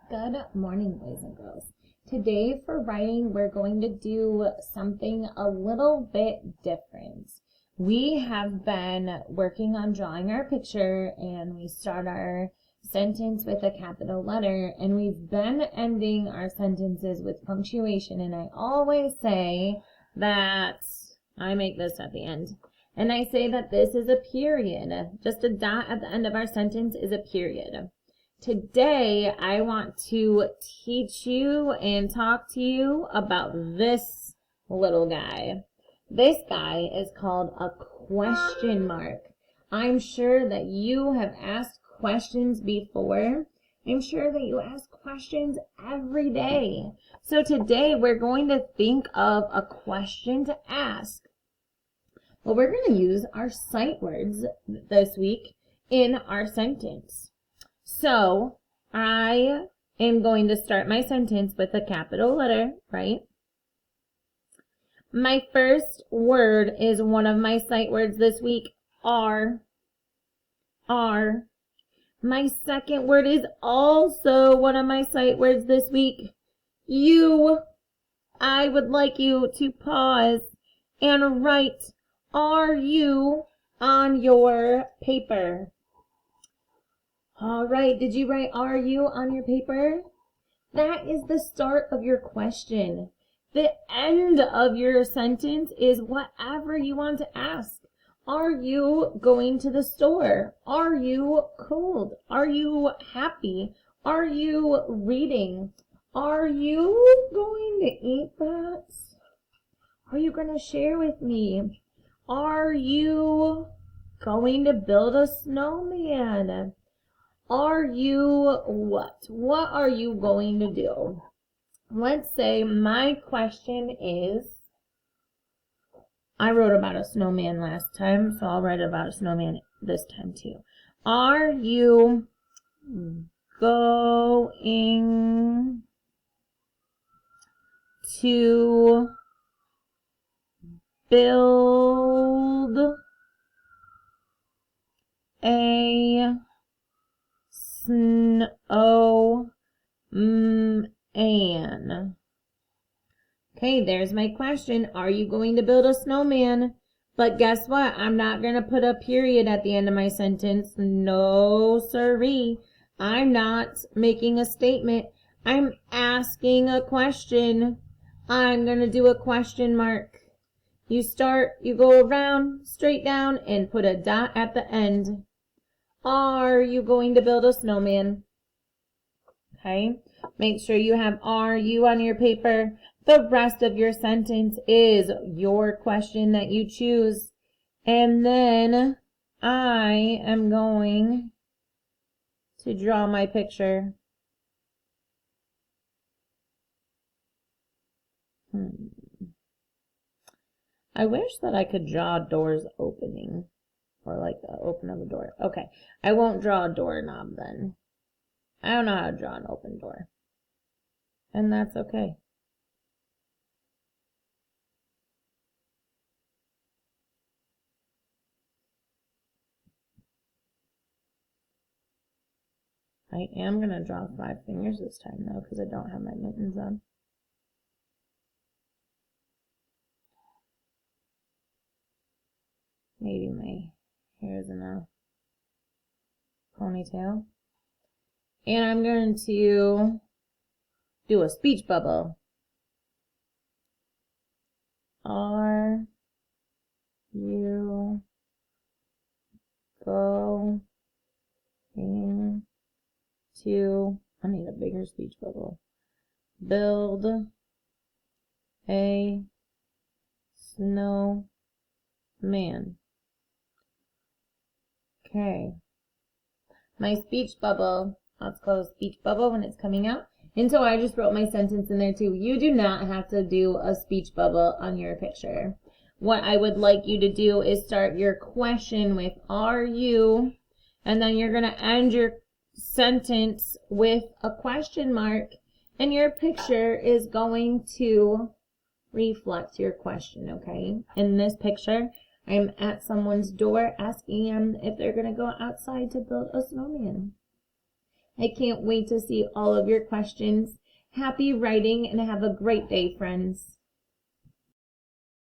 Good morning, boys and girls. Today for writing, we're going to do something a little bit different. We have been working on drawing our picture, and we start our sentence with a capital letter, and we've been ending our sentences with punctuation, and I always say that I make this at the end. And I say that this is a period. Just a dot at the end of our sentence is a period. Today, I want to teach you and talk to you about this little guy. This guy is called a question mark. I'm sure that you have asked questions before. I'm sure that you ask questions every day. So today, we're going to think of a question to ask. Well, we're going to use our sight words this week in our sentence. So, I am going to start my sentence with a capital letter, right? My first word is one of my sight words this week, are. My second word is also one of my sight words this week, you. I would like you to pause and write, are you, on your paper. All right, did you write are you on your paper? That is the start of your question. The end of your sentence is whatever you want to ask. Are you going to the store? Are you cold? Are you happy? Are you reading? Are you going to eat that? Are you going to share with me? Are you going to build a snowman? Are you what? What are you going to do? Let's say my question is, I wrote about a snowman last time, so I'll write about a snowman this time too. Are you going to build a snowman? Okay, there's my question. Are you going to build a snowman? But guess what? I'm not going to put a period at the end of my sentence. No, sirree. I'm not making a statement. I'm asking a question. I'm going to do a question mark. You go around, straight down, and put a dot at the end. Are you going to build a snowman? Okay, make sure you have are you on your paper. The rest of your sentence is your question that you choose. And then I am going to draw my picture. I wish that I could draw doors opening, or like the open of a door. Okay, I won't draw a doorknob then. I don't know how to draw an open door. And that's okay. I am going to draw 5 fingers this time, though, because I don't have my mittens on. Maybe my hair is in a ponytail. And I'm going to do a speech bubble. Are you going to, I need a bigger speech bubble, build a snowman? Okay. My speech bubble, let's close speech bubble when it's coming out. And so I just wrote my sentence in there too. You do not have to do a speech bubble on your picture. What I would like you to do is start your question with are you, and then you're going to end your sentence with a question mark, and your picture is going to reflect your question, okay? In this picture, I'm at someone's door asking them if they're going to go outside to build a snowman. I can't wait to see all of your questions. Happy writing and have a great day, friends.